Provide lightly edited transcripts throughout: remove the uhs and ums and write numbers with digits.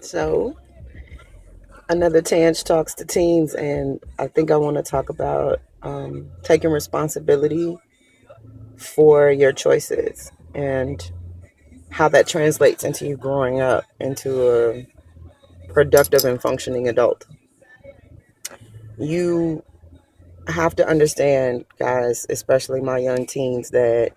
So, another Tange talks to teens, and I think I want to talk about taking responsibility for your choices and how that translates into you growing up into a productive and functioning adult. You have to understand, guys, especially my young teens, that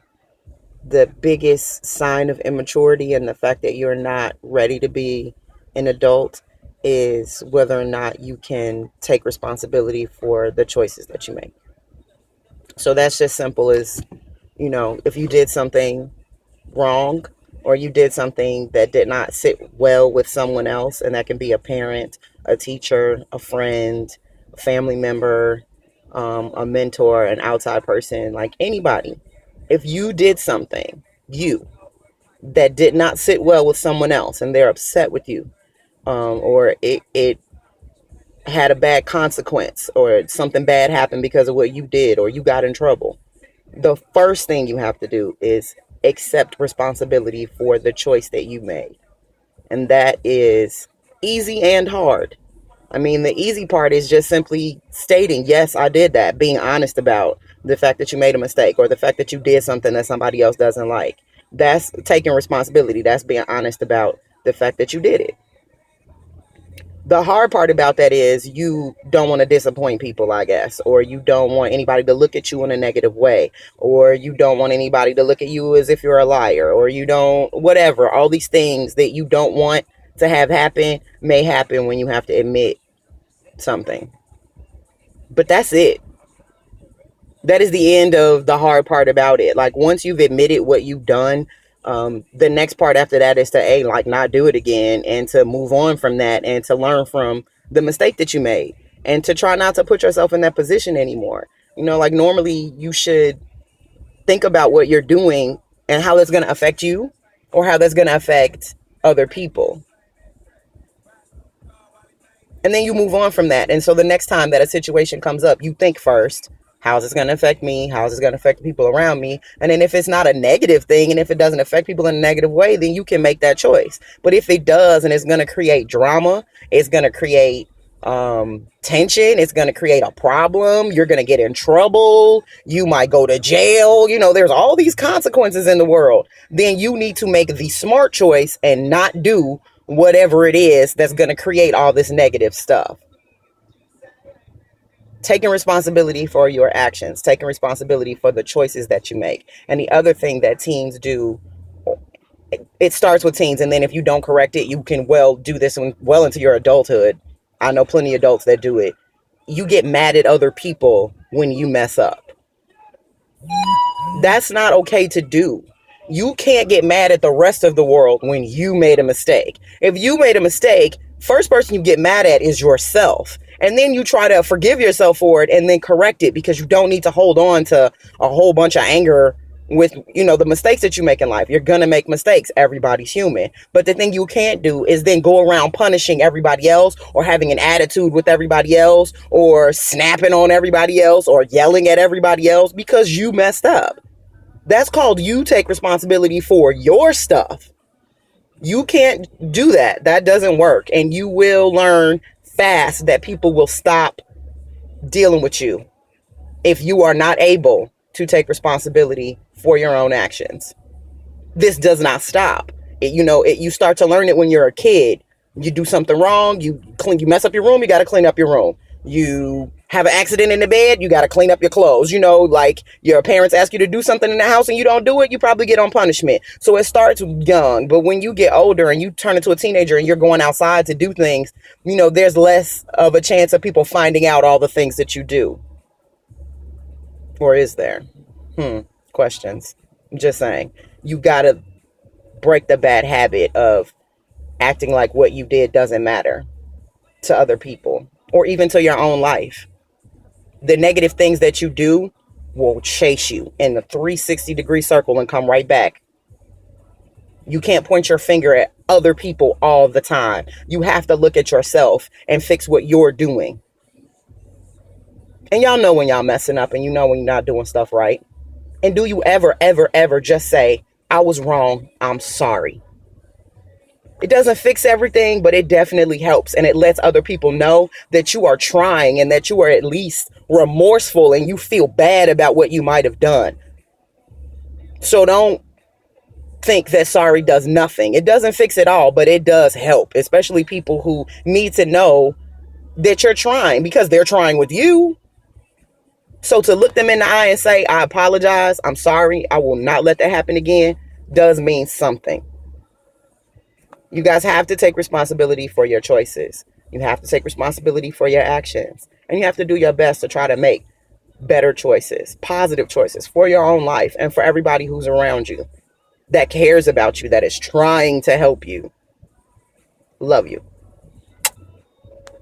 the biggest sign of immaturity and the fact that you're not ready to be an adult is whether or not you can take responsibility for the choices that you make. So that's just simple as, if you did something wrong or you did something that did not sit well with someone else, and that can be a parent, a teacher, a friend, a family member, a mentor, an outside person, like anybody. If you did something, that did not sit well with someone else and they're upset with you, or it had a bad consequence, or something bad happened because of what you did, or you got in trouble, the first thing you have to do is accept responsibility for the choice that you made. And that is easy and hard. I mean, the easy part is just simply stating, yes, I did that, being honest about the fact that you made a mistake or the fact that you did something that somebody else doesn't like. That's taking responsibility. That's being honest about the fact that you did it. The hard part about that is you don't want to disappoint people, I guess, or you don't want anybody to look at you in a negative way, or you don't want anybody to look at you as if you're a liar, or you don't, whatever. All these things that you don't want to have happen may happen when you have to admit something. But that's it. That is the end of the hard part about it. Like, once you've admitted what you've done, the next part after that is to not do it again, and to move on from that, and to learn from the mistake that you made, and to try not to put yourself in that position anymore. Like, normally you should think about what you're doing and how that's going to affect you, or how that's going to affect other people. And then you move on from that. And so the next time that a situation comes up, you think first, how's this going to affect me? How's this going to affect the people around me? And then if it's not a negative thing, and if it doesn't affect people in a negative way, then you can make that choice. But if it does, and it's going to create drama, it's going to create tension, it's going to create a problem, you're going to get in trouble, you might go to jail, there's all these consequences in the world, then you need to make the smart choice and not do whatever it is that's going to create all this negative stuff. Taking responsibility for your actions, taking responsibility for the choices that you make. And the other thing that teens do, it starts with teens, and then if you don't correct it, you can do this well into your adulthood. I know plenty of adults that do it. You get mad at other people when you mess up. That's not okay to do. You can't get mad at the rest of the world when you made a mistake. If you made a mistake, first person you get mad at is yourself. And then you try to forgive yourself for it and then correct it, because you don't need to hold on to a whole bunch of anger with, the mistakes that you make in life. You're going to make mistakes. Everybody's human. But the thing you can't do is then go around punishing everybody else, or having an attitude with everybody else, or snapping on everybody else, or yelling at everybody else because you messed up. That's called you take responsibility for your stuff. You can't do that. That doesn't work. And you will learn fast that people will stop dealing with you if you are not able to take responsibility for your own actions. This does not stop. You start to learn it when you're a kid. You do something wrong, you mess up your room, you got to clean up your room. You have an accident in the bed, you got to clean up your clothes. Like, your parents ask you to do something in the house and you don't do it, you probably get on punishment. So it starts young, but when you get older and you turn into a teenager and you're going outside to do things, there's less of a chance of people finding out all the things that you do. Or is there? Questions. I'm just saying. You got to break the bad habit of acting like what you did doesn't matter to other people, or even to your own life. The negative things that you do will chase you in a 360-degree circle and come right back. You can't point your finger at other people all the time. You have to look at yourself and fix what you're doing. And y'all know when y'all messing up, and you know when you're not doing stuff right. And do you ever, ever, ever just say, I was wrong, I'm sorry? It doesn't fix everything, but it definitely helps. And it lets other people know that you are trying and that you are at least remorseful and you feel bad about what you might have done. So don't think that sorry does nothing. It doesn't fix it all, but it does help, especially people who need to know that you're trying because they're trying with you. So to look them in the eye and say, I apologize, I'm sorry, I will not let that happen again, does mean something. You guys have to take responsibility for your choices. You have to take responsibility for your actions. And you have to do your best to try to make better choices, positive choices for your own life and for everybody who's around you that cares about you, that is trying to help you. Love you.